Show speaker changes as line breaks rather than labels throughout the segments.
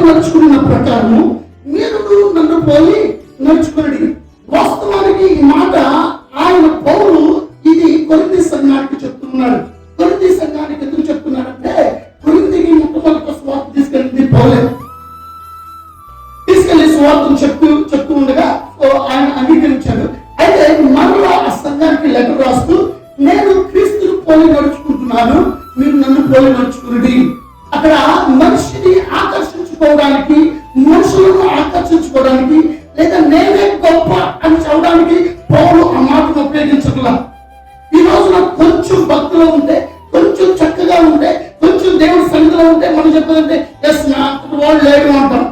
నడుచుకున్న ప్రకారము మీరు నన్ను పోలి నడుచుకుని. వాస్తవానికి ఈ మాట ఆయన పౌలు ఇది కొరింథీ సంఘానికి చెప్తున్నాడు. కొరింథీ సంఘానికి ఎందుకు చెప్తున్నాడంటే, కొరింథీకి మొట్టమొదటి స్వార్థ తీసుకెళ్ళింది పౌలే. తీసుకెళ్లి స్వార్థం చెప్తూ ఉండగా ఆయన అంగీకరించాడు. అయితే మరలా ఆ సంఘానికి లెటర్ రాస్తూ, నేను క్రీస్తుని పోలి నడుచుకుంటున్నాను, మీరు నన్ను పోలి నడుచుకుని. అక్కడ మనిషిని ఆకర్షించుకోవడానికి, మనుషులను ఆకర్షించుకోవడానికి, లేదా నేనే గొప్ప అని చెప్పడానికి పౌలు ఆ మాటను ఉపయోగించగల. ఈ రోజున కొంచెం భక్తిలో ఉంటే, కొంచెం చక్కగా ఉంటే, కొంచెం దేవుడి సన్నిధిలో ఉంటే మనం చెప్పాలంటే ఎస్ నా వాళ్ళు లేడు అంటాం.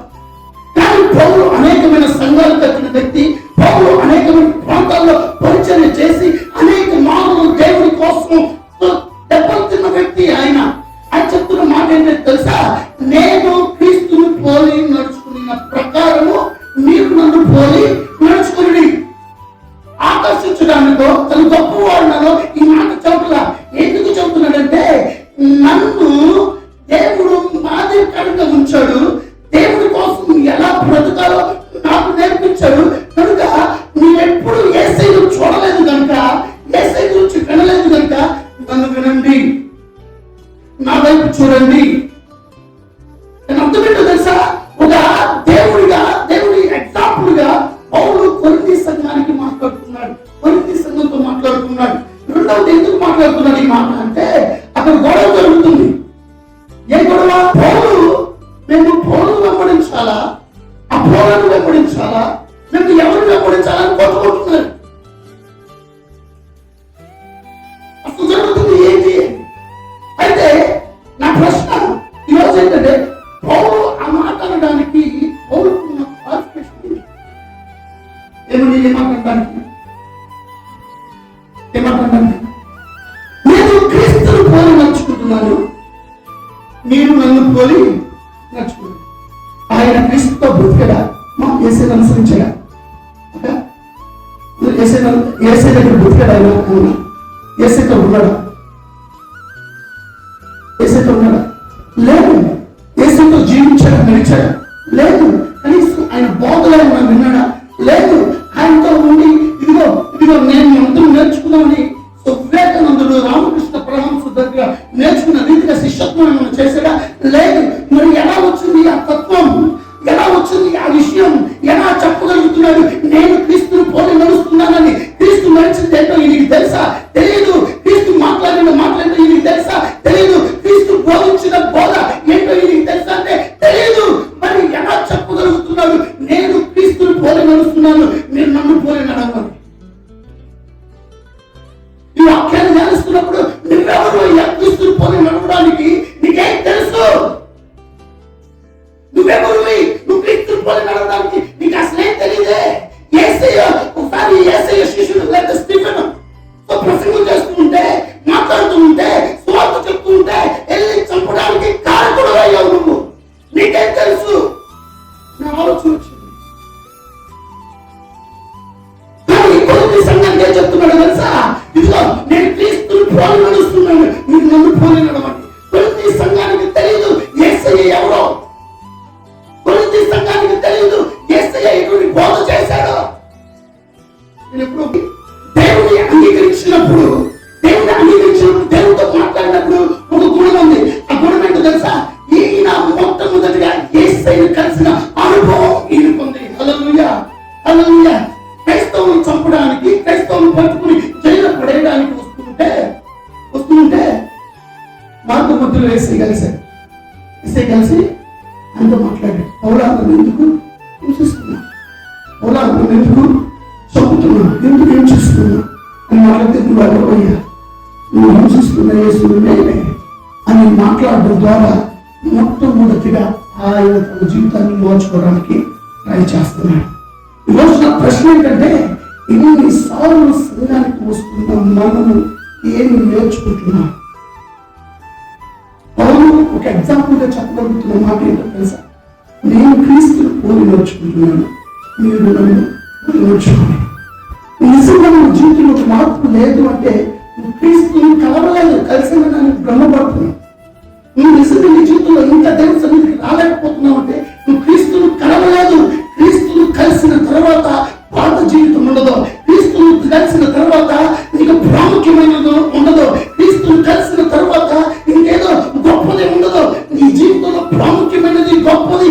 కానీ పౌలు అనేకమైన సంఘాలు కట్టిన వ్యక్తి, పౌలు అనేకమైన ప్రాంతాల్లో పరిచయం చేసి అనేక మానవులు దేవుడి కోసం దెబ్బతిన్న వ్యక్తి. ఆయన చెప్తున్న మాట ఏంటంటే తెలుసా, నేను క్రీస్తుని పోలి నడుచుకున్న ప్రకారము మీరు నన్ను పోలి నడుచుకుని. ఆకర్షించడానికో తన గొప్పవాళ్ళలో ఈ మాట చెబుతున్నా. ఎందుకు చెబుతున్నాడంటే, నన్ను దేవుడు మాదిరికరంగా ఉంచాడు, దేవుడి కోసం ఎలా బ్రతకాలో నాకు నేర్పించాడు. కనుక మీరెప్పుడు యేసయ్యను చూడలేదు కనుక, యేసయ్య గురించి వినలేదు కనుక నన్ను వినండి, నా వైపు చూడండి. నేను అర్థమేంటో తెలుసా, ఒక దేవుడి ఎగ్జాంపుల్ గా పౌలు కొరింథీ సంఘానికి మాట్లాడుతున్నాడు, కొరింథీ సంఘంతో మాట్లాడుతున్నాడు. రెండవది ఎందుకు మాట్లాడుతున్నాడు ఈ మాట అంటే, అక్కడ గొడవ జరుగుతుంది. ఏ గొడవ? మేము పౌలు వెంబడించాలా, ఆ పౌలను వెంబడించాలా, మేము ఎవరిని వెంబడించాలని కొట్టుకుంటున్నారు. అసలు జరుగుతుంది ఏంటి? అయితే నా ప్రశ్న ఈరోజు ఏంటంటే, పౌలు ఆ మాట అనడానికి పౌలుకున్న క్వాలిఫికేషన్ ఏమాటడానికి నేను క్రీస్తుని పోలి నడుచుకుంటున్నాను, మీరు నన్ను పోలి నడుచుకున్నాను. ఆయన క్రీస్తుతో బ్రతికడా, మా యేసయ్యను అనుసరించడా? యేసయ్య దగ్గర బ్రతికడా? యేసయ్యతో ఉన్నాడా? యేసయ్యతో ఉన్నాడా? లేదు. యేసయ్యతో జీవించాడా, నడిచాడా? లేదు. కనీసం ఆయన బోధలో విన్నాడా? లేదు. ఆయనతో ఉండి ఇదిగో నేను అందరూ నేర్చుకున్నామని వివేకానందుడు రామకృష్ణ పరమహంస దగ్గర నేర్చుకున్న రీతిగా శిష్యత్వం ఏమైనా చేశాడా? లేదు. మరి ఎలా వచ్చింది ఆ తత్వం? ఎలా వచ్చింది ఆ విషయం? ఎలా చెప్పగలుగుతున్నాడు నేను క్రీస్తుని పోలి నడుస్తున్నానని? క్రీస్తు నడిచింది ఏంటో ఈయనకి తెలుసా? తెలియదు. క్రీస్తు మాట్లాడిన ఈయనకి తెలుసా? తెలియదు. క్రీస్తు బోధించిన బోధ ఏంటో ఈయనకి తెలుసా అంటే తెలియదు. మరి ఎలా చెప్పగలుగుతున్నాడు నేను క్రీస్తుని పోలి నడుస్తున్నాను, మీరు నన్ను పోలి నడవాలి? ఈ వాక్యాన్ని ధ్యానిస్తున్నప్పుడు నువ్వెవరు క్రీస్తుని పోలి నడవడానికి? నీకేం తెలుసు? నువ్వెవరు? నువ్వు క్రీస్తుని పోలి నడవడానికి నీకు అసలేం తెలియదే. యేసయ్య శిష్యుడు లేదా స్టీఫెన్ ప్రసంగం చేస్తూ ఉంటే, మాట్లాడుతూ ఉంటే, స్వార్థ చెప్తూ ఉంటే వెళ్ళి చంపడానికి కారకుడు అయ్యావు నువ్వు. నీకేం తెలుసు? నా ఆలోచన వచ్చింది. కానీ కొరింథీ సంఘానికి ఏం చెప్తున్నాడు తెలుసా? ఇదిగో నేను క్రీస్తుని పోలి నడుస్తున్నాను, మీరు నన్ను పోలి నడవండి. కొరింథీ సంఘానికి తెలియదు యేసయ్య ఎవరో. కొరింథీ సంఘానికి తెలియదు యేసయ్య ఎటువంటి బోధ చేశాడో. నేను ఎప్పుడు దేవుని అంగీకరించినప్పుడు దేవుడితో మాట్లాడినప్పుడు ఒక గుణం ఉంది. ఆ గుణం ఏంటో తెలుసా? ఈయన మొట్టమొదటిగా యేసయ్యను కలిసిన అనుభవం ఈయనకుంది. హల్లెలూయా, హల్లెలూయా. క్రైస్తవులను చంపడానికి, క్రైస్తవులను పట్టుకుని జైలు పడేయడానికి వస్తుంటే మార్గ మధ్యలో యేసయ్య కలిసి ఆయనతో మాట్లాడాడు. పౌలా ఎందుకు హింసిస్తున్నా? పౌలా ఎందుకు చంపుతున్నా? ఎందుకు హింసిస్తున్నా అని మాట్లాడితే, నువ్వు ఎవరయ్యా, నువ్వు హింసిస్తున్న యేసుని నేనే అని మాట్లాడడం ద్వారా మొట్టమొదటిగా ఆయన తన జీవితాన్ని మార్చుకోవడానికి ట్రై చేస్తున్నాడు. ఈరోజు నా ప్రశ్న ఏంటంటే, ఇన్నిసార్లు సంఘానికి వస్తున్న మనము ఏమి నేర్చుకుంటున్నాం? పౌలు ఒక ఎగ్జాంపుల్ గా చెప్పగలుగుతున్న మాట ఏంటో తెలుసా? నేను క్రీస్తుని పోలి నడుచుకుంటున్నాను, మీరు నన్ను పోలి నడుచుకోండి. నిజంగా మన జీవితంలో మార్పు లేదు అంటే నువ్వు క్రీస్తుని కలవలేదు, కలిసిన దానికి భ్రమపడుతున్నావు. నువ్వు నిజంగా నీ జీవితంలో ఇంత దేవుని సన్నిధికి రాలేకపోతున్నావు అంటే నువ్వు కలిసిన తర్వాత నీకు ప్రాముఖ్యమైనది ఉండదు. క్రీస్తుని కలిసిన తర్వాత ఇంకేదో గొప్పది ఉండదు. నీ జీవితంలో ప్రాముఖ్యమైనది గొప్పది